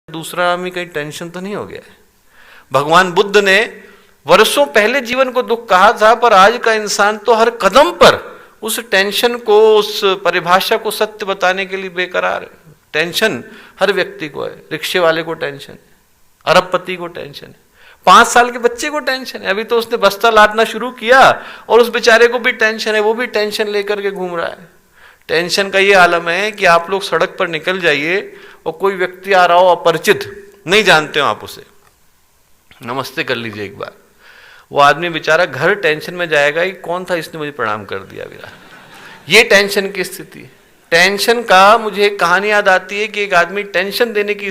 दूसरा नाम ही कहीं टेंशन तो नहीं हो गया है। भगवान बुद्ध ने वर्षों पहले जीवन को दुख कहा था, पर आज का इंसान तो हर कदम पर उस टेंशन को, उस परिभाषा को सत्य बताने के लिए बेकरार है। टेंशन हर व्यक्ति को है। रिक्शे वाले को टेंशन है, अरबपति को टेंशन है, 5 साल के बच्चे को टेंशन है। अभी तो उसने बस्ता लादना शुरू किया और उस बेचारे को भी टेंशन है, वो भी टेंशन लेकर के घूम रहा है। टेंशन का ये आलम है कि आप लोग सड़क पर निकल जाइए और कोई व्यक्ति आ रहा हो अपरिचित, नहीं जानते हो आप उसे, नमस्ते कर लीजिए एक बार। वो आदमी बेचारा घर टेंशन में जाएगा कि कौन था इसने मुझे प्रणाम कर दिया मेरा। ये टेंशन की स्थिति है। टेंशन का मुझे एक कहानी याद आती है कि एक आदमी टेंशन देने की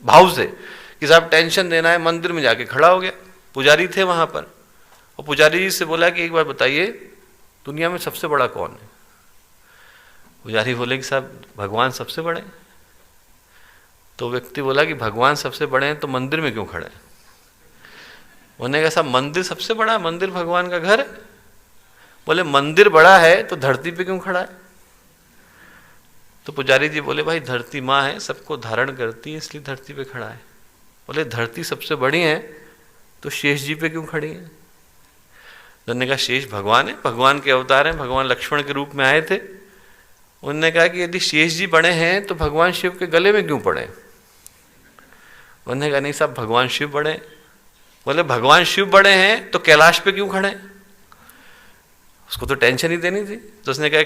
भाव से कि साहब टेंशन देना है, मंदिर में जाके खड़ा हो गया। पुजारी थे वहां पर, और पुजारी जी से बोला कि एक बार बताइए दुनिया में सबसे बड़ा कौन है। पुजारी बोले कि साहब भगवान सबसे बड़े हैं। तो व्यक्ति बोला कि भगवान सबसे बड़े हैं तो मंदिर में क्यों खड़े हैं। उन्होंने कहा साहब मंदिर सबसे बड़ा है, मंदिर भगवान का घर है। बोले मंदिर बड़ा है तो धरती पे क्यों खड़ा है। तो पुजारी जी बोले भाई धरती माँ है, सबको धारण करती है, इसलिए धरती पे खड़ा है। बोले धरती सबसे बड़ी है तो शेष जी पे क्यों खड़ी है। उन्होंने कहा शेष भगवान है, भगवान के अवतार हैं, भगवान लक्ष्मण के रूप में आए थे। उन्होंने कहा कि यदि शेष जी बड़े हैं तो भगवान शिव के गले में क्यों पड़े। उन्होंने कहा नहीं साहब भगवान शिव बड़े हैं। बोले भगवान शिव बड़े हैं तो कैलाश पे क्यों खड़े। उसको तो टेंशन ही देनी थी। तो उसने कहा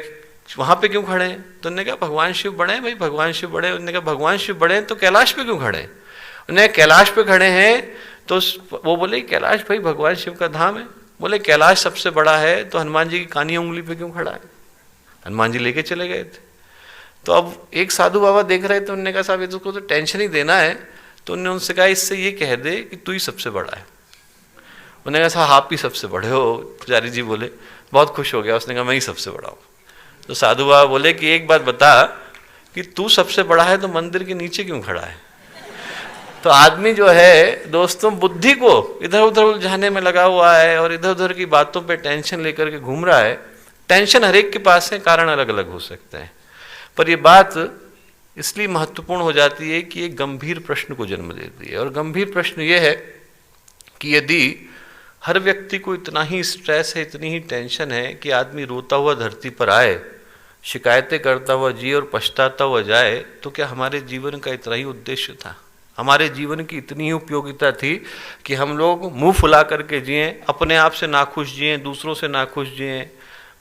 वहां पे क्यों खड़े हैं। तो उन्होंने कहा भगवान शिव बड़े हैं भाई, भगवान शिव बड़े हैं। उन्होंने कहा भगवान शिव बड़े हैं तो कैलाश पे क्यों खड़े हैं। उन्होंने कैलाश पे खड़े हैं तो वो बोले कैलाश भाई भगवान शिव का धाम है। बोले कैलाश सबसे बड़ा है तो हनुमान जी की कानी उंगली पे क्यों खड़ा है। हनुमान जी लेके चले गए थे। तो अब एक साधु बाबा देख रहे थे, उन्होंने कहा साहब इसको तो टेंशन ही देना है। तो उन्होंने उनसे कहा इससे ये कह दे कि तू ही सबसे बड़ा है। उन्होंने कहा साहब आप ही सबसे बड़े हो। पुजारी जी बोले, बहुत खुश हो गया। उसने कहा मैं ही सबसे बड़ा हूँ। तो साधु बाबा बोले कि एक बात बता कि तू सबसे बड़ा है तो मंदिर के नीचे क्यों खड़ा है। तो आदमी जो है दोस्तों बुद्धि को इधर उधर उलझाने में लगा हुआ है और इधर उधर की बातों पे टेंशन लेकर के घूम रहा है। टेंशन हर एक के पास है, कारण अलग अलग हो सकते हैं, पर ये बात इसलिए महत्वपूर्ण हो जाती है कि एक गंभीर प्रश्न को जन्म देती है। और गंभीर प्रश्न ये है कि यदि हर व्यक्ति को इतना ही स्ट्रेस है, इतनी ही टेंशन है कि आदमी रोता हुआ धरती पर आए, शिकायतें करता हुआ जिए और पछताता हुआ जाए, तो क्या हमारे जीवन का इतना ही उद्देश्य था। हमारे जीवन की इतनी ही उपयोगिता थी कि हम लोग मुंह फुला करके जिए, अपने आप से नाखुश जिए, दूसरों से नाखुश जिए,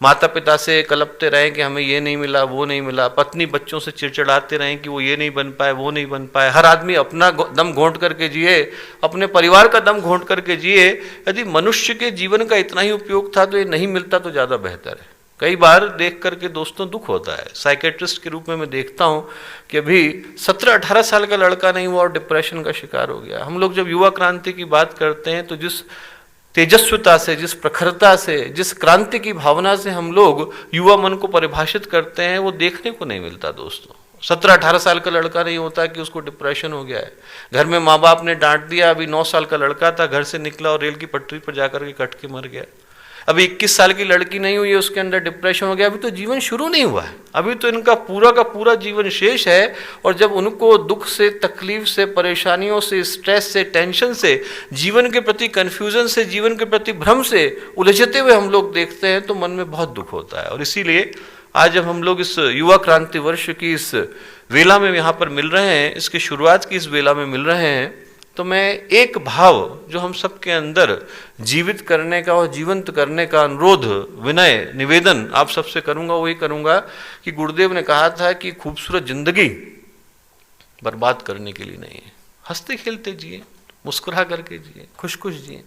माता पिता से कलपते रहें कि हमें ये नहीं मिला, वो नहीं मिला, पत्नी बच्चों से चिड़चिड़ाते रहें कि वो ये नहीं बन पाए, वो नहीं बन पाए। हर आदमी अपना दम घोंट करके जिए, अपने परिवार का दम घोंट करके जिए। यदि मनुष्य के जीवन का इतना ही उपयोग था तो ये नहीं मिलता तो ज़्यादा बेहतर है। कई बार देख करके दोस्तों दुख होता है। साइकेट्रिस्ट के रूप में मैं देखता हूँ कि अभी 17-18 साल का लड़का नहीं हुआ और डिप्रेशन का शिकार हो गया। हम लोग जब युवा क्रांति की बात करते हैं तो जिस तेजस्विता से, जिस प्रखरता से, जिस क्रांति की भावना से हम लोग युवा मन को परिभाषित करते हैं, वो देखने को नहीं मिलता दोस्तों। 17-18 साल का लड़का नहीं होता कि उसको डिप्रेशन हो गया है। घर में माँ बाप ने डांट दिया, अभी 9 साल का लड़का था, घर से निकला और रेल की पटरी पर जाकर के कट के मर गया। अभी 21 साल की लड़की नहीं हुई है, उसके अंदर डिप्रेशन हो गया। अभी तो जीवन शुरू नहीं हुआ है, अभी तो इनका पूरा का पूरा जीवन शेष है। और जब उनको दुख से, तकलीफ से, परेशानियों से, स्ट्रेस से, टेंशन से, जीवन के प्रति कन्फ्यूजन से, जीवन के प्रति भ्रम से उलझते हुए हम लोग देखते हैं तो मन में बहुत दुख होता है। और इसीलिए आज जब हम लोग इस युवा क्रांति वर्ष की इस वेला में यहाँ पर मिल रहे हैं, इसकी शुरुआत की इस वेला में मिल रहे हैं, तो मैं एक भाव जो हम सबके अंदर जीवित करने का और जीवंत करने का अनुरोध, विनय, निवेदन आप सबसे करूंगा, वही करूंगा कि गुरुदेव ने कहा था कि खूबसूरत जिंदगी बर्बाद करने के लिए नहीं है। हंसते खेलते जिए, मुस्कुरा करके जिए, खुश खुश जिए।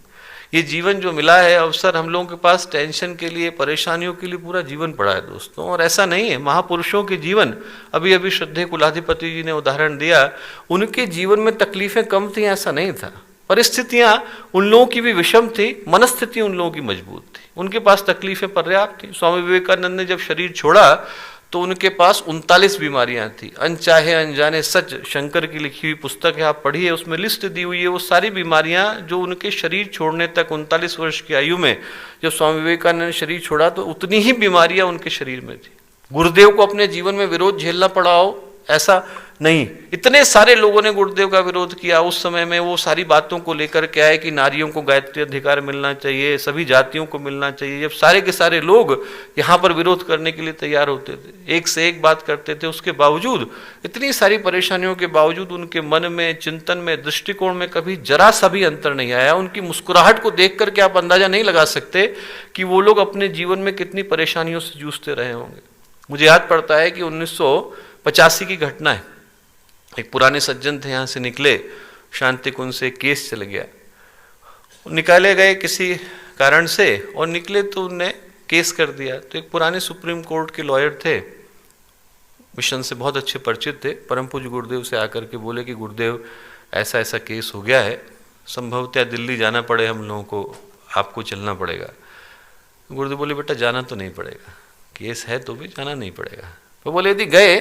ये जीवन जो मिला है अवसर, हम लोगों के पास टेंशन के लिए, परेशानियों के लिए पूरा जीवन पड़ा है दोस्तों। और ऐसा नहीं है, महापुरुषों के जीवन, अभी अभी श्रद्धेय कुलाधिपति जी ने उदाहरण दिया, उनके जीवन में तकलीफें कम थी, ऐसा नहीं था। परिस्थितियां उन लोगों की भी विषम थी, मनस्थिति उन लोगों की मजबूत थी, उनके पास तकलीफें पर्याप्त थी। स्वामी विवेकानंद ने जब शरीर छोड़ा तो उनके पास 39 बीमारियां थी। अनचाहे अनजाने सच, शंकर की लिखी हुई पुस्तक है, आप पढ़िए, उसमें लिस्ट दी हुई है वो सारी बीमारियां जो उनके शरीर छोड़ने तक 39 वर्ष की आयु में जब स्वामी विवेकानंद ने शरीर छोड़ा तो उतनी ही बीमारियां उनके शरीर में थी। गुरुदेव को अपने जीवन में विरोध झेलना पड़ा हो, ऐसा नहीं, इतने सारे लोगों ने गुरुदेव का विरोध किया। उस समय में वो सारी बातों को लेकर के आए कि नारियों को गायत्री अधिकार मिलना चाहिए, सभी जातियों को मिलना चाहिए। जब सारे के सारे लोग यहाँ पर विरोध करने के लिए तैयार होते थे, एक से एक बात करते थे, उसके बावजूद, इतनी सारी परेशानियों के बावजूद उनके मन में, चिंतन में, दृष्टिकोण में कभी जरा सा भी अंतर नहीं आया। उनकी मुस्कुराहट को देख करके आप अंदाजा नहीं लगा सकते कि वो लोग अपने जीवन में कितनी परेशानियों से जूझते रहे होंगे। मुझे याद पड़ता है कि 1985 की घटना है। एक पुराने सज्जन थे, यहाँ से निकले, शांति कुंज से केस चल गया, निकाले गए किसी कारण से और निकले तो उनने केस कर दिया। तो एक पुराने सुप्रीम कोर्ट के लॉयर थे, मिशन से बहुत अच्छे परिचित थे, परम पूज्य गुरुदेव से आकर के बोले कि गुरुदेव ऐसा ऐसा केस हो गया है, संभवतः दिल्ली जाना पड़े हम लोगों को, आपको चलना पड़ेगा। गुरुदेव बोले बेटा जाना तो नहीं पड़ेगा, केस है तो भी जाना नहीं पड़ेगा। वो बोले यदि गए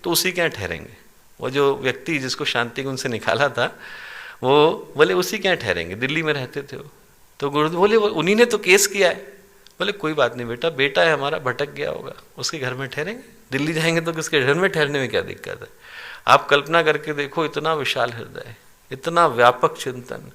तो उसी के यहाँ ठहरेंगे। वो जो व्यक्ति जिसको शांति कुंज से निकाला था वो बोले उसी के यहाँ ठहरेंगे, दिल्ली में रहते थे वो। तो गुरुदेव बोले उन्हीं ने तो केस किया है। बोले कोई बात नहीं बेटा, बेटा है हमारा, भटक गया होगा, उसके घर में ठहरेंगे, दिल्ली जाएंगे तो किसके घर में ठहरने में क्या दिक्कत है। आप कल्पना करके देखो, इतना विशाल हृदय, इतना व्यापक चिंतन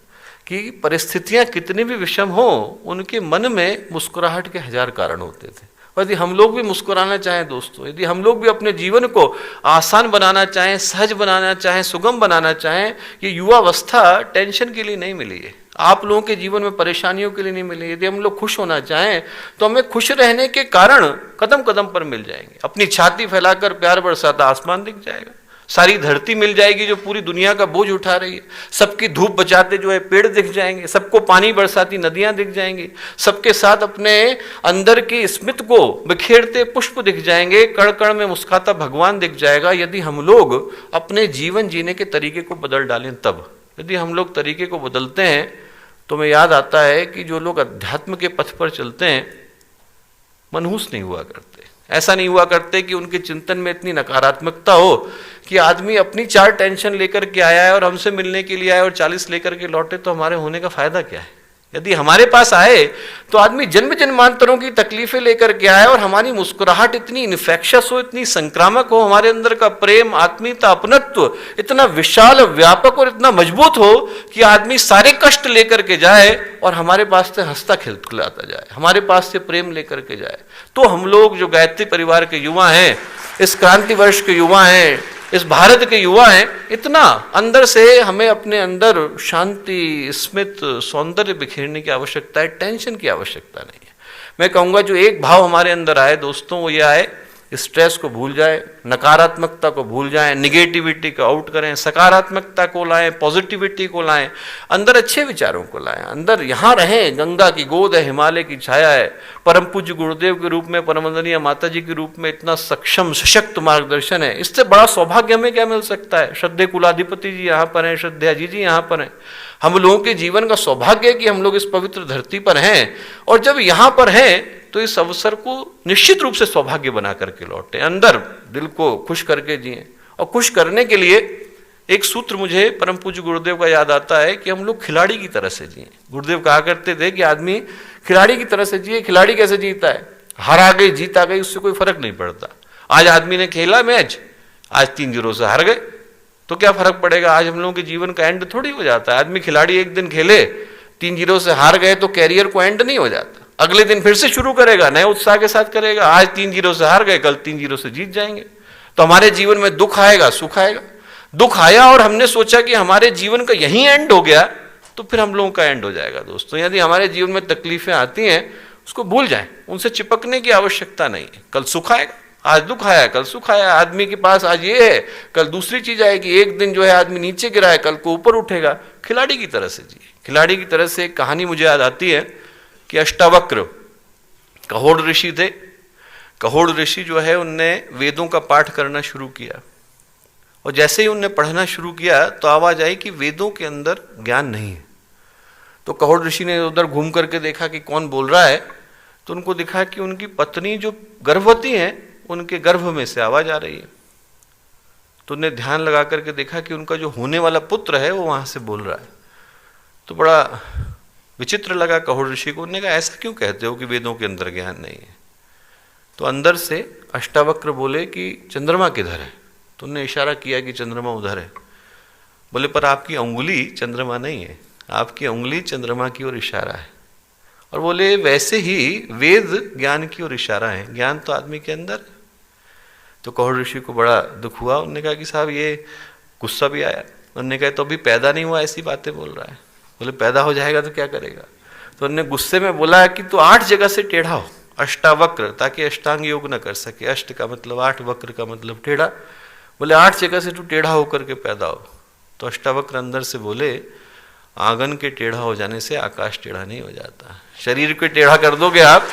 कि परिस्थितियां कितनी भी विषम हो, उनके मन में मुस्कुराहट के हजार कारण होते थे। और यदि हम लोग भी मुस्कुराना चाहें दोस्तों, यदि हम लोग भी अपने जीवन को आसान बनाना चाहें, सहज बनाना चाहें, सुगम बनाना चाहें, ये युवावस्था टेंशन के लिए नहीं मिली है, आप लोगों के जीवन में परेशानियों के लिए नहीं मिली। यदि हम लोग खुश होना चाहें तो हमें खुश रहने के कारण कदम कदम पर मिल जाएंगे। अपनी छाती फैलाकर प्यार बरसाता आसमान दिख जाएगा, सारी धरती मिल जाएगी जो पूरी दुनिया का बोझ उठा रही है, सबकी धूप बचाते जो है पेड़ दिख जाएंगे, सबको पानी बरसाती नदियां दिख जाएंगी, सबके साथ अपने अंदर की स्मित को बिखेरते पुष्प दिख जाएंगे, कण कण में मुस्कुराता भगवान दिख जाएगा। यदि हम लोग अपने जीवन जीने के तरीके को बदल डालें तब, यदि हम लोग तरीके को बदलते हैं तो हमें याद आता है कि जो लोग अध्यात्म के पथ पर चलते हैं मनहूस नहीं हुआ करते। ऐसा नहीं हुआ करते कि उनके चिंतन में इतनी नकारात्मकता हो कि आदमी अपनी 4 टेंशन लेकर के आया है और हमसे मिलने के लिए आया और 40 लेकर के लौटे, तो हमारे होने का फायदा क्या है। यदि हमारे पास आए तो आदमी जन्म जन्मांतरों की तकलीफें लेकर के आए और हमारी मुस्कुराहट इतनी इन्फेक्शस हो, इतनी संक्रामक हो, हमारे अंदर का प्रेम, आत्मीयता, अपनत्व इतना विशाल, व्यापक और इतना मजबूत हो कि आदमी सारे कष्ट लेकर के जाए और हमारे पास से हंसता खिलखिलाता जाए, हमारे पास से प्रेम लेकर के जाए। तो हम लोग जो गायत्री परिवार के युवा हैं, इस क्रांति वर्ष के युवा हैं, इस भारत के युवा हैं, इतना अंदर से हमें अपने अंदर शांति, स्मित, सौंदर्य बिखेरने की आवश्यकता है, टेंशन की आवश्यकता नहीं है। मैं कहूँगा जो एक भाव हमारे अंदर आए दोस्तों, वो ये आए, स्ट्रेस को भूल जाए, नकारात्मकता को भूल जाएं, निगेटिविटी को आउट करें, सकारात्मकता को लाएं, पॉजिटिविटी को लाएं, अंदर अच्छे विचारों को लाएं, अंदर यहाँ रहें। गंगा की गोद है, हिमालय की छाया है, परम पूज्य गुरुदेव के रूप में, परमवंदनीय माता जी के रूप में इतना सक्षम सशक्त मार्गदर्शन है। इससे बड़ा सौभाग्य हमें क्या मिल सकता है। श्रद्धेय कुलाधिपति जी यहाँ पर हैं, श्रद्धेय जी यहाँ पर हैं। हम लोगों के जीवन का सौभाग्य है कि हम लोग इस पवित्र धरती पर हैं, और जब यहाँ पर हैं तो इस अवसर को निश्चित रूप से सौभाग्य बना करके लौटे, अंदर दिल को खुश करके जिए। और खुश करने के लिए एक सूत्र मुझे परम पूज्य गुरुदेव का याद आता है कि हम लोग खिलाड़ी की तरह से जिए। गुरुदेव कहा करते थे कि आदमी खिलाड़ी की तरह से जिए। खिलाड़ी कैसे जीता है, हार आ गई जीत आ गई उससे कोई फर्क नहीं पड़ता। आज आदमी ने खेला मैच, आज 3-0 से हार गए तो क्या फर्क पड़ेगा। आज हम लोगों के जीवन का एंड थोड़ी हो जाता है। आदमी खिलाड़ी एक दिन खेले, 3-0 से हार गए तो कैरियर को एंड नहीं हो जाता, अगले दिन फिर से शुरू करेगा, नए उत्साह के साथ करेगा। आज 3-0 से हार गए, कल 3-0 से जीत जाएंगे। तो हमारे जीवन में दुख आएगा, सुख आएगा। दुख आया और हमने सोचा कि हमारे जीवन का यही एंड हो गया, तो फिर हम लोगों का एंड हो जाएगा दोस्तों। यदि हमारे जीवन में तकलीफें आती हैं उसको भूल जाएं, उनसे चिपकने की आवश्यकता नहीं है। कल सुख आएगा, आज दुख आया, कल सुख आया। आदमी के पास आज ये है, कल दूसरी चीज आएगी। एक दिन जो है आदमी नीचे गिरा है, कल को ऊपर उठेगा। खिलाड़ी की तरह से जिए। खिलाड़ी की तरह से एक कहानी मुझे याद आती है कि अष्टावक्र कहोड़ ऋषि थे। कहोड़ ऋषि जो है उनने वेदों का पाठ करना शुरू किया, और जैसे ही उनने पढ़ना शुरू किया तो आवाज आई कि वेदों के अंदर ज्ञान नहीं है। तो कहोड़ ऋषि ने उधर घूम करके देखा कि कौन बोल रहा है, तो उनको दिखा कि उनकी पत्नी जो गर्भवती है उनके गर्भ में से आवाज आ रही है। तो उन्हें ध्यान लगा करके देखा कि उनका जो होने वाला पुत्र है वो वहां से बोल रहा है। तो बड़ा विचित्र लगा कहोड़ ऋषि को। उन्होंने कहा ऐसा क्यों कहते हो कि वेदों के अंदर ज्ञान नहीं है। तो अंदर से अष्टावक्र बोले कि चंद्रमा किधर है। तो उन्होंने इशारा किया कि चंद्रमा उधर है। बोले पर आपकी उंगली चंद्रमा नहीं है, आपकी उंगली चंद्रमा की ओर इशारा है। और बोले वैसे ही वेद ज्ञान की ओर इशारा है, ज्ञान तो आदमी के अंदर है। तो कौर ऋषि को बड़ा दुख हुआ। उन्होंने कहा कि साहब ये गुस्सा भी आया। उन्होंने कहा तो अभी पैदा नहीं हुआ ऐसी बातें बोल रहा है। बोले पैदा हो जाएगा तो क्या करेगा। तो उन्होंने गुस्से में बोला कि तू 8 जगह से टेढ़ा हो, अष्टावक्र, ताकि अष्टांग योग न कर सके। अष्ट का मतलब 8, वक्र का मतलब टेढ़ा। बोले 8 जगह से तू टेढ़ा होकर के पैदा हो। तो अष्टावक्र अंदर से बोले आंगन के टेढ़ा हो जाने से आकाश टेढ़ा नहीं हो जाता। शरीर को टेढ़ा कर दोगे आप,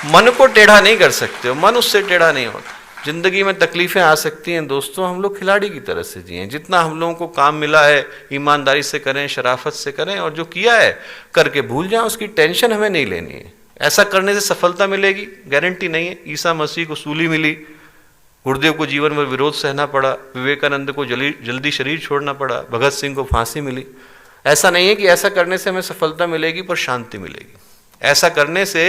मन को टेढ़ा नहीं कर सकते हो, मन उससे टेढ़ा नहीं होता। जिंदगी में तकलीफें आ सकती हैं दोस्तों, हम लोग खिलाड़ी की तरह से जिए। जितना हम लोगों को काम मिला है ईमानदारी से करें, शराफत से करें, और जो किया है करके भूल जाएं, उसकी टेंशन हमें नहीं लेनी है। ऐसा करने से सफलता मिलेगी गारंटी नहीं है। ईसा मसीह को सूली मिली, गुरुदेव को जीवन भर विरोध सहना पड़ा, विवेकानंद को जल्दी शरीर छोड़ना पड़ा, भगत सिंह को फांसी मिली। ऐसा नहीं है कि ऐसा करने से हमें सफलता मिलेगी पर शांति मिलेगी। ऐसा करने से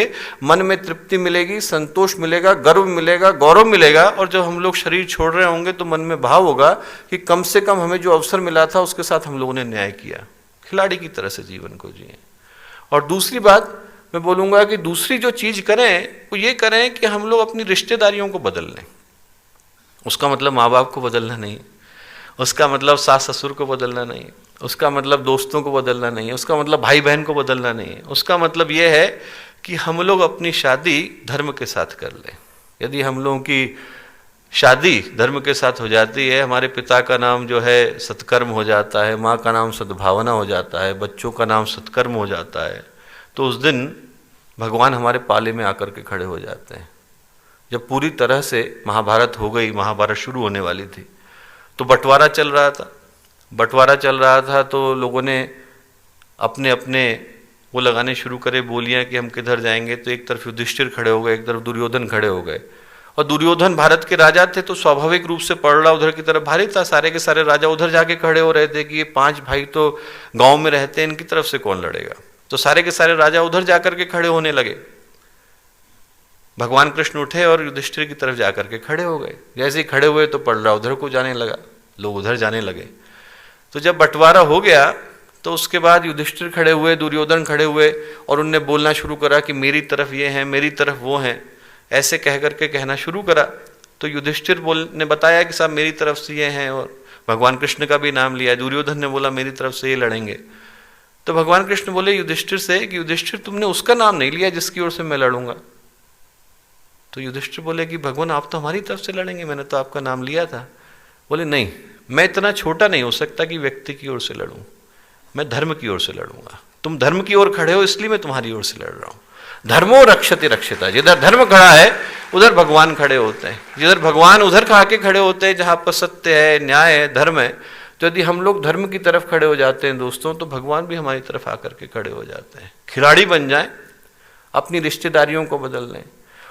मन में तृप्ति मिलेगी, संतोष मिलेगा, गर्व मिलेगा, गौरव मिलेगा। और जब हम लोग शरीर छोड़ रहे होंगे तो मन में भाव होगा कि कम से कम हमें जो अवसर मिला था उसके साथ हम लोगों ने न्याय किया। खिलाड़ी की तरह से जीवन को जिए। और दूसरी बात मैं बोलूँगा कि दूसरी जो चीज़ करें वो ये करें कि हम लोग अपनी रिश्तेदारियों को बदल लें। उसका मतलब माँ बाप को बदलना नहीं, उसका मतलब सास ससुर को बदलना नहीं, उसका मतलब दोस्तों को बदलना नहीं है, उसका मतलब भाई बहन को बदलना नहीं है। उसका मतलब ये है कि हम लोग अपनी शादी धर्म के साथ कर लें। यदि हम लोगों की शादी धर्म के साथ हो जाती है, हमारे पिता का नाम जो है सत्कर्म हो जाता है, माँ का नाम सद्भावना हो जाता है, बच्चों का नाम सत्कर्म हो जाता है, तो उस दिन भगवान हमारे पाले में आकर के खड़े हो जाते हैं। जब पूरी तरह से महाभारत हो गई, महाभारत शुरू होने वाली थी, तो बंटवारा चल रहा था। बंटवारा चल रहा था तो लोगों ने अपने अपने वो लगाने शुरू करे बोलियां कि हम किधर जाएंगे। तो एक तरफ युधिष्ठिर खड़े हो गए, एक तरफ दुर्योधन खड़े हो गए। और दुर्योधन भारत के राजा थे तो स्वाभाविक रूप से पलड़ा उधर की तरफ भारी था। सारे के सारे राजा उधर जाके खड़े हो रहे थे कि ये 5 भाई तो गांव में रहते हैं, इनकी तरफ से कौन लड़ेगा। तो सारे के सारे राजा उधर जाकर के खड़े होने लगे। भगवान कृष्ण उठे और युधिष्ठिर की तरफ जाकर के खड़े हो गए। जैसे ही खड़े हुए तो पलड़ा उधर को जाने लगा, लोग उधर जाने लगे। तो जब बंटवारा हो गया तो उसके बाद युधिष्ठिर खड़े हुए, दुर्योधन खड़े हुए और उनने बोलना शुरू करा कि मेरी तरफ ये हैं, मेरी तरफ वो हैं, ऐसे कह करके कहना शुरू करा। तो युधिष्ठिर ने बताया कि साहब मेरी तरफ से ये हैं, और भगवान कृष्ण का भी नाम लिया। दुर्योधन ने बोला मेरी तरफ से ये लड़ेंगे। तो भगवान कृष्ण बोले युधिष्ठिर से कि युधिष्ठिर तुमने उसका नाम नहीं लिया जिसकी ओर से मैं लड़ूंगा। तो युधिष्ठिर बोले कि भगवान आप तो हमारी तरफ से लड़ेंगे, मैंने तो आपका नाम लिया था। बोले नहीं, मैं इतना छोटा नहीं हो सकता कि व्यक्ति की ओर से लड़ूं, मैं धर्म की ओर से लड़ूंगा। तुम धर्म की ओर खड़े हो इसलिए मैं तुम्हारी ओर से लड़ रहा हूं। धर्मो रक्षति रक्षिता, जिधर धर्म खड़ा है उधर भगवान खड़े होते हैं। जिधर भगवान उधर आके खड़े होते हैं जहां पर सत्य है, न्याय है, धर्म है। तो यदि हम लोग धर्म की तरफ खड़े हो जाते हैं दोस्तों, तो भगवान भी हमारी तरफ आकर के खड़े हो जाते हैं। खिलाड़ी बन जाएं, अपनी रिश्तेदारियों को बदल लें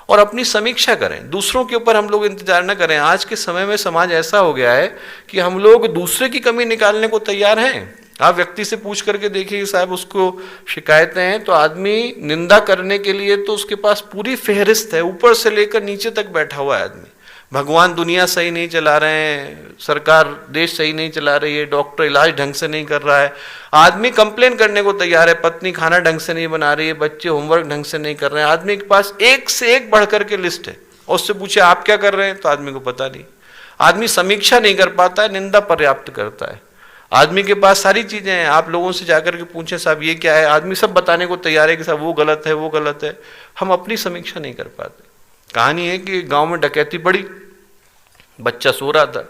और अपनी समीक्षा करें। दूसरों के ऊपर हम लोग इंतजार न करें। आज के समय में समाज ऐसा हो गया है कि हम लोग दूसरे की कमी निकालने को तैयार हैं। आप व्यक्ति से पूछ करके देखिए साहब उसको शिकायतें हैं, तो आदमी निंदा करने के लिए तो उसके पास पूरी फेहरिस्त है, ऊपर से लेकर नीचे तक बैठा हुआ है आदमी। भगवान दुनिया सही नहीं चला रहे हैं, सरकार देश सही नहीं चला रही है, डॉक्टर इलाज ढंग से नहीं कर रहा है, आदमी कंप्लेन करने को तैयार है, पत्नी खाना ढंग से नहीं बना रही है, बच्चे होमवर्क ढंग से नहीं कर रहे हैं। आदमी के पास एक से एक बढ़ करके लिस्ट है, और उससे पूछे आप क्या कर रहे हैं तो आदमी को पता नहीं। आदमी समीक्षा नहीं कर पाता है, निंदा पर्याप्त करता है। आदमी के पास सारी चीजें हैं, आप लोगों से जाकर के पूछें साहब ये क्या है, आदमी सब बताने को तैयार है कि साहब वो गलत है, वो गलत है। हम अपनी समीक्षा नहीं कर पाते। कहानी है कि गांव में डकैती पड़ी, बच्चा सो रहा था,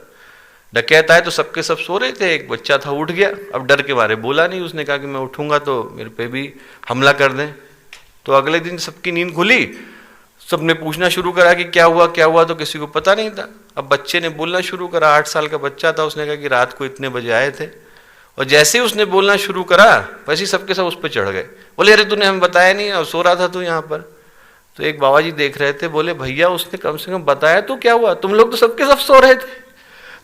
डकैत आए तो सबके सब सो रहे थे, एक बच्चा था उठ गया। अब डर के मारे बोला नहीं, उसने कहा कि मैं उठूंगा तो मेरे पे भी हमला कर दें। तो अगले दिन सबकी नींद खुली, सबने पूछना शुरू करा कि क्या हुआ क्या हुआ, तो किसी को पता नहीं था। अब बच्चे ने बोलना शुरू करा, 8 साल का बच्चा था, उसने कहा कि रात को इतने बजे आए थे। और जैसे ही उसने बोलना शुरू करा वैसे ही सबके सब उस पर चढ़ गए, बोले अरे तूने हमें बताया नहीं और सो रहा था तू यहाँ पर। तो एक बाबा जी देख रहे थे, बोले भैया उसने कम से कम बताया तो क्या हुआ, तुम लोग तो सबके सब सो रहे थे।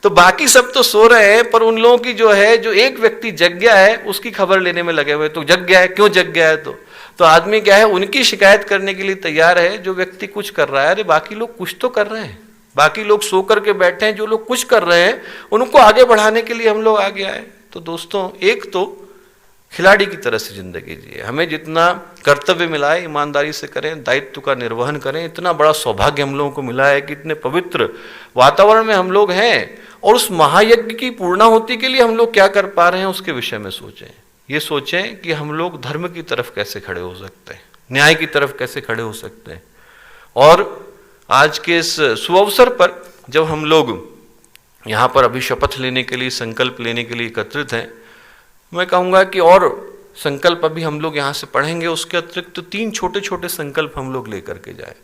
तो बाकी सब तो सो रहे हैं, पर उन लोगों की जो है, जो एक व्यक्ति जग गया है उसकी खबर लेने में लगे हुए। तो जग गया है, क्यों जग गया है, तो आदमी क्या है, उनकी शिकायत करने के लिए तैयार है जो व्यक्ति कुछ कर रहा है। अरे बाकी लोग कुछ तो कर रहे हैं, बाकी लोग सो करके बैठे हैं, जो लोग कुछ कर रहे हैं उनको आगे बढ़ाने के लिए हम लोग आगे आए। तो दोस्तों, एक तो खिलाड़ी की तरह से जिंदगी जिए, हमें जितना कर्तव्य मिला है ईमानदारी से करें, दायित्व का निर्वहन करें। इतना बड़ा सौभाग्य हम लोगों को मिला है कि इतने पवित्र वातावरण में हम लोग हैं, और उस महायज्ञ की पूर्णाहुति के लिए हम लोग क्या कर पा रहे हैं उसके विषय में सोचें। ये सोचें कि हम लोग धर्म की तरफ कैसे खड़े हो सकते हैं, न्याय की तरफ कैसे खड़े हो सकते हैं। और आज के इस सुअवसर पर जब हम लोग यहाँ पर अभी शपथ लेने के लिए, संकल्प लेने के लिए एकत्रित हैं, मैं कहूँगा कि और संकल्प अभी हम लोग यहाँ से पढ़ेंगे। उसके अतिरिक्त तो 3 छोटे छोटे संकल्प हम लोग लेकर के जाए,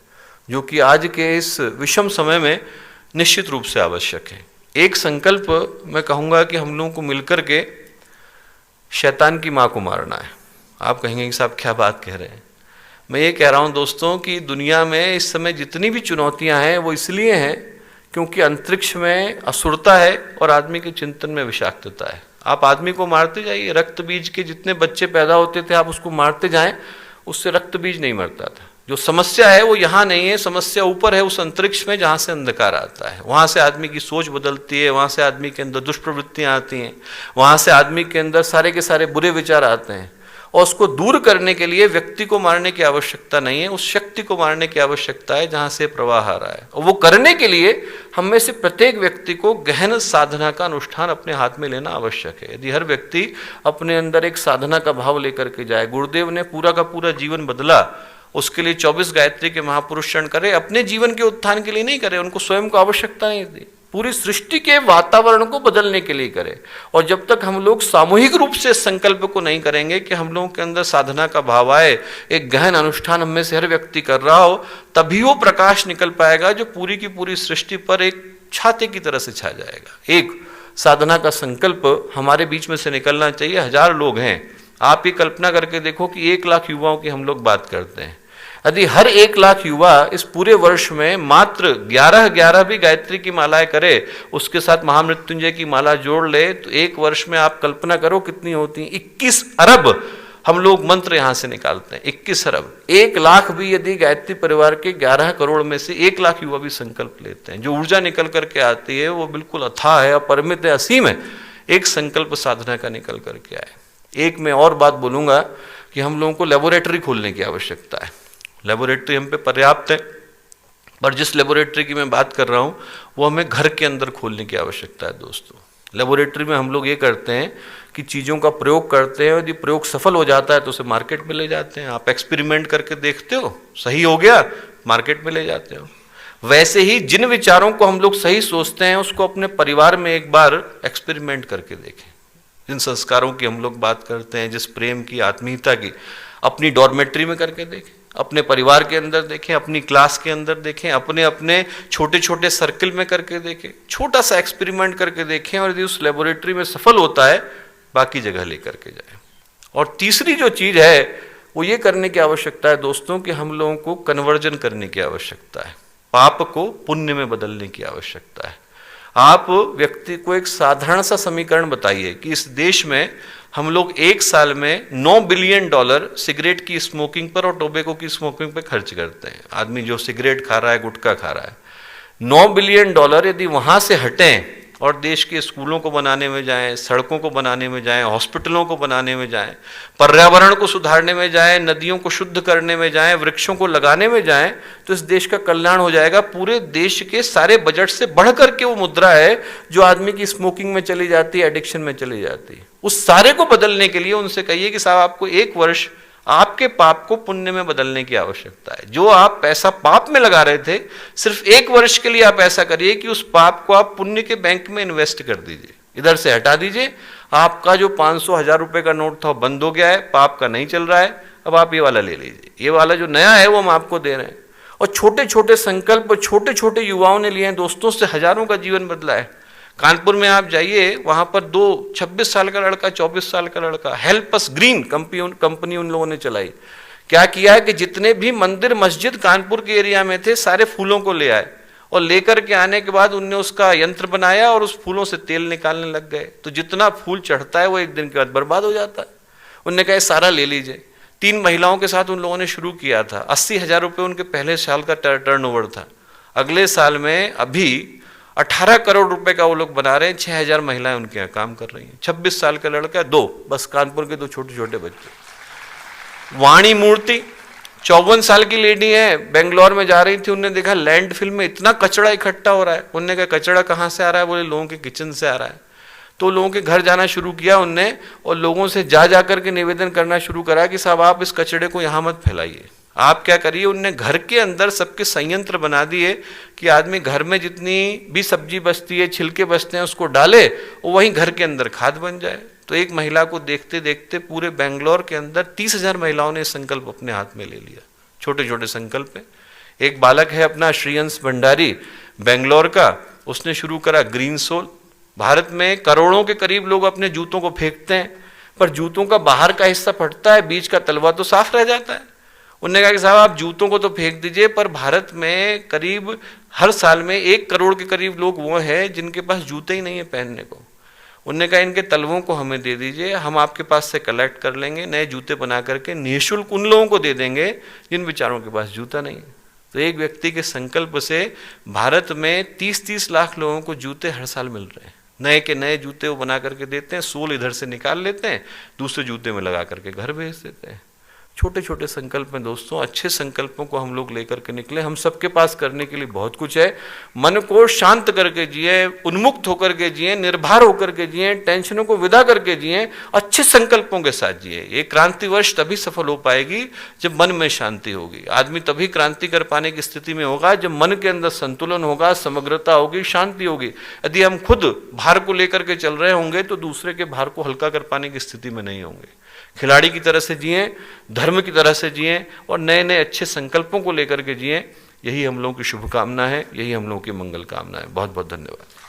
जो कि आज के इस विषम समय में निश्चित रूप से आवश्यक है। एक संकल्प मैं कहूँगा कि हम लोगों को मिलकर के शैतान की माँ को मारना है। आप कहेंगे कि साहब क्या बात कह रहे हैं। मैं ये कह रहा हूँ दोस्तों कि दुनिया में इस समय जितनी भी चुनौतियाँ हैं वो इसलिए हैं क्योंकि अंतरिक्ष में असुरता है और आदमी के चिंतन में विषाक्तता है। आप आदमी को मारते जाइए, रक्त बीज के जितने बच्चे पैदा होते थे आप उसको मारते जाएं, उससे रक्त बीज नहीं मरता था। जो समस्या है वो यहाँ नहीं है, समस्या ऊपर है, उस अंतरिक्ष में जहाँ से अंधकार आता है। वहाँ से आदमी की सोच बदलती है, वहाँ से आदमी के अंदर दुष्प्रवृत्तियाँ आती हैं, वहाँ से आदमी के अंदर सारे के सारे बुरे विचार आते हैं। और उसको दूर करने के लिए व्यक्ति को मारने की आवश्यकता नहीं है, उस शक्ति को मारने की आवश्यकता है जहाँ से प्रवाह आ रहा है। और वो करने के लिए हम में से प्रत्येक व्यक्ति को गहन साधना का अनुष्ठान अपने हाथ में लेना आवश्यक है। यदि हर व्यक्ति अपने अंदर एक साधना का भाव लेकर के जाए, गुरुदेव ने पूरा का पूरा जीवन बदला, उसके लिए 24 गायत्री के महापुरुष चरण करे, अपने जीवन के उत्थान के लिए नहीं करे, उनको स्वयं को आवश्यकता नहीं थी, पूरी सृष्टि के वातावरण को बदलने के लिए करे। और जब तक हम लोग सामूहिक रूप से संकल्प को नहीं करेंगे कि हम लोगों के अंदर साधना का भाव आए, एक गहन अनुष्ठान हम में से हर व्यक्ति कर रहा हो, तभी वो प्रकाश निकल पाएगा जो पूरी की पूरी सृष्टि पर एक छाते की तरह से छा जाएगा। एक साधना का संकल्प हमारे बीच में से निकलना चाहिए। 1000 लोग हैं, आप ये कल्पना करके देखो कि 1 लाख युवाओं की हम लोग बात करते हैं। यदि हर 1 लाख युवा इस पूरे वर्ष में मात्र 11 भी गायत्री की मालाएं करे, उसके साथ महामृत्युंजय की माला जोड़ ले, तो 1 वर्ष में आप कल्पना करो कितनी होती है। 21 अरब हम लोग मंत्र यहां से निकालते हैं। 21 अरब। 1 लाख भी यदि गायत्री परिवार के 11 करोड़ में से 1 लाख युवा भी संकल्प लेते हैं, जो ऊर्जा निकल करके आती है वो बिल्कुल अथाह है, अपरिमित है, असीम है। एक संकल्प साधना का निकल करके आए। एक मैं और बात बोलूंगा कि हम लोगों को लेबोरेटरी खोलने की आवश्यकता है। लेबोरेटरी हम पे पर्याप्त है, पर जिस लेबोरेटरी की मैं बात कर रहा हूँ वो हमें घर के अंदर खोलने की आवश्यकता है। दोस्तों, लेबोरेटरी में हम लोग ये करते हैं कि चीज़ों का प्रयोग करते हैं, यदि प्रयोग सफल हो जाता है तो उसे मार्केट में ले जाते हैं। आप एक्सपेरिमेंट करके देखते हो, सही हो गया, मार्केट में ले जाते हो। वैसे ही जिन विचारों को हम लोग सही सोचते हैं उसको अपने परिवार में एक बार एक्सपेरिमेंट करके देखें। जिन संस्कारों की हम लोग बात करते हैं, जिस प्रेम की, आत्मीयता की, अपनी डॉर्मेट्री में करके देखें, अपने परिवार के अंदर देखें, अपनी क्लास के अंदर देखें, अपने अपने छोटे छोटे सर्किल में करके देखें, छोटा सा एक्सपेरिमेंट करके देखें। और यदि उस लेबोरेटरी में सफल होता है, बाकी जगह लेकर के जाए। और तीसरी जो चीज है वो ये करने की आवश्यकता है दोस्तों कि हम लोगों को कन्वर्जन करने की आवश्यकता है, पाप को पुण्य में बदलने की आवश्यकता है। आप व्यक्ति को एक साधारण सा समीकरण बताइए कि इस देश में हम लोग 1 साल में $9 बिलियन सिगरेट की स्मोकिंग पर और टोबैको की स्मोकिंग पर खर्च करते हैं। आदमी जो सिगरेट खा रहा है, गुटखा खा रहा है, $9 बिलियन यदि वहां से हटें और देश के स्कूलों को बनाने में जाएं, सड़कों को बनाने में जाएं, हॉस्पिटलों को बनाने में जाएं, पर्यावरण को सुधारने में जाएं, नदियों को शुद्ध करने में जाएं, वृक्षों को लगाने में जाएं, तो इस देश का कल्याण हो जाएगा। पूरे देश के सारे बजट से बढ़ करके वो मुद्रा है जो आदमी की स्मोकिंग में चली जाती है, एडिक्शन में चली जाती है। उस सारे को बदलने के लिए उनसे कहिए कि साहब आपको 1 वर्ष आपके पाप को पुण्य में बदलने की आवश्यकता है। जो आप पैसा पाप में लगा रहे थे, सिर्फ 1 वर्ष के लिए आप ऐसा करिए कि उस पाप को आप पुण्य के बैंक में इन्वेस्ट कर दीजिए, इधर से हटा दीजिए। आपका जो 500-1000 रुपए का नोट था वो बंद हो गया है, पाप का नहीं चल रहा है, अब आप ये वाला ले लीजिए। ये वाला जो नया है वो हम आपको दे रहे हैं। और छोटे छोटे संकल्प छोटे छोटे युवाओं ने लिए हैं दोस्तों, से हजारों का जीवन बदला है। कानपुर में आप जाइए, वहां पर 26 साल का लड़का, 24 साल का लड़का, हेल्प अस ग्रीन कंपनी उन लोगों ने चलाई। क्या किया है कि जितने भी मंदिर मस्जिद कानपुर के एरिया में थे, सारे फूलों को ले आए और लेकर के आने के बाद उनने उसका यंत्र बनाया और उस फूलों से तेल निकालने लग गए। तो जितना फूल चढ़ता है वो 1 दिन के बाद बर्बाद हो जाता है। उनने कहा सारा ले लीजिए। 3 महिलाओं के साथ उन लोगों ने शुरू किया था। 80,000 रुपये उनके पहले साल का टर्नओवर था। अगले साल में अभी 18 करोड़ रुपए का वो लोग बना रहे हैं, 6000 महिलाएं उनके यहाँ काम कर रही हैं। 26 साल का लड़का, 2 बस कानपुर के 2 छोटे छोटे बच्चे। वाणी मूर्ति 54 साल की लेडी है, बेंगलोर में जा रही थी, उन्होंने देखा लैंडफिल में इतना कचरा इकट्ठा हो रहा है। उन्होंने कहा कचरा कहाँ से आ रहा है? बोले लोगों के किचन से आ रहा है। तो लोगों के घर जाना शुरू किया उनने और लोगों से जा करके निवेदन करना शुरू करा कि साहब आप इस कचरे को यहाँ मत फैलाइए, आप क्या करिए। उनने घर के अंदर सबके संयंत्र बना दिए कि आदमी घर में जितनी भी सब्जी बचती है, छिलके बचते हैं, उसको डाले और वहीं घर के अंदर खाद बन जाए। तो एक महिला को देखते देखते पूरे बेंगलोर के अंदर 30,000 महिलाओं ने संकल्प अपने हाथ में ले लिया। छोटे छोटे संकल्प है। एक बालक है अपना श्रीयंश भंडारी बेंगलोर का, उसने शुरू करा ग्रीन सोल। भारत में करोड़ों के करीब लोग अपने जूतों को फेंकते हैं, पर जूतों का बाहर का हिस्सा फटता है, बीच का तलवा तो साफ रह जाता है। उन्होंने कहा कि साहब आप जूतों को तो फेंक दीजिए, पर भारत में करीब हर साल में 1 करोड़ के करीब लोग वो हैं जिनके पास जूते ही नहीं है पहनने को। उन्होंने कहा इनके तलवों को हमें दे दीजिए, हम आपके पास से कलेक्ट कर लेंगे, नए जूते बना करके निःशुल्क उन लोगों को दे देंगे जिन बेचारों के पास जूता नहीं है। तो एक व्यक्ति के संकल्प से भारत में 30-30 लाख लोगों को जूते हर साल मिल रहे हैं। नए के नए जूते वो बना करके देते हैं, सोल इधर से निकाल लेते हैं, दूसरे जूते में लगा करके घर भेज देते हैं। छोटे छोटे संकल्प में दोस्तों, अच्छे संकल्पों को हम लोग लेकर के निकले। हम सबके पास करने के लिए बहुत कुछ है। मन को शांत करके जिए, उन्मुक्त होकर के जिए, निर्भर होकर के जिए, टेंशनों को विदा करके जिए, अच्छे संकल्पों के साथ जिए। ये क्रांति वर्ष तभी सफल हो पाएगी जब मन में शांति होगी। आदमी तभी क्रांति कर पाने की स्थिति में होगा जब मन के अंदर संतुलन होगा, समग्रता होगी, शांति होगी। यदि हम खुद भार को लेकर के चल रहे होंगे तो दूसरे के भार को हल्का कर पाने की स्थिति में नहीं होंगे। खिलाड़ी की तरह से जिए, धर्म की तरह से जिए और नए नए अच्छे संकल्पों को लेकर के जिए। यही हम लोगों की शुभकामना है, यही हम लोगों की मंगल कामना है। बहुत बहुत धन्यवाद।